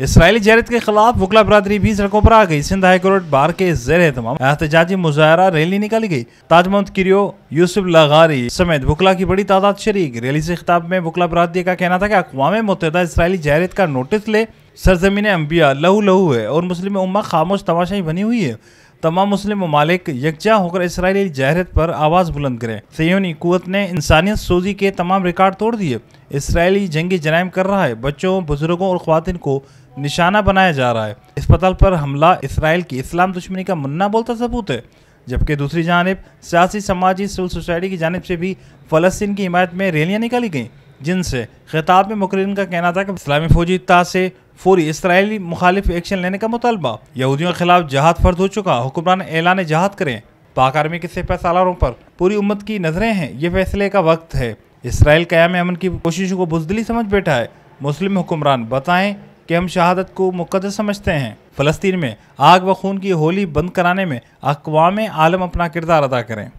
Israeli ज़ैरत के खिलाफ वकला बरादरी भी सड़कों पर आ गई। सिंध हाई कोर्ट बार के ज़ेर तमाम एहतजाजी मुजाहरा रैली निकाली गई। ताज मोहम्मद किरियो, यूसुफ लगारी समेत वकला की बड़ी तादाद शरीक। रैली से खिताब में वकला बरादरी का कहना था कि अक़वाम मुत्तहिदा इसराइली ज़ैरत का नोटिस ले, सरजमीन अंबिया लहू लहू है और मुस्लिम उम्मा खामोश तमाशाई बनी हुई है। तमाम मुस्लिम ममालिक यकजा होकर इसराइली ज़ैरत पर आवाज़ बुलंद करें। सह्यूनी कुव्वत ने इंसानियत सोजी के तमाम रिकॉर्ड तोड़ दिए। इसराइली जंगी जराइम कर रहा है। बच्चों, बुजुर्गों और ख्वातीन को निशाना बनाया जा रहा है। अस्पताल पर हमला इसराइल की इस्लाम दुश्मनी का मुन्ना बोलता सबूत है। जबकि दूसरी जानिब सियासी, समाजी, सिविल सोसाइटी की जानिब से भी फ़लस्तीन की हिमायत में रैलियाँ निकाली गईं, जिनसे खिताब में मुकर्रिरीन का कहना था कि इस्लामी फौजी इत्तेहाद से फौरी इसराइली मुखालिफ एक्शन लेने का मुतालबा। यहूदियों के खिलाफ जहाद फर्द हो चुका, हुक्मरान ऐलान जहाद करें। पाक आर्मी के सिपह सालारों पर पूरी उम्मत की नजरें हैं। ये फैसले का वक्त है। इसराइल क़याम अमन की कोशिशों को बुज़दिली समझ बैठा है। मुस्लिम हुक्मरान बताएं कि हम शहादत को मुक़द्दस समझते हैं। फ़लस्तीन में आग व खून की होली बंद कराने में अक़वाम आलम अपना किरदार अदा करें।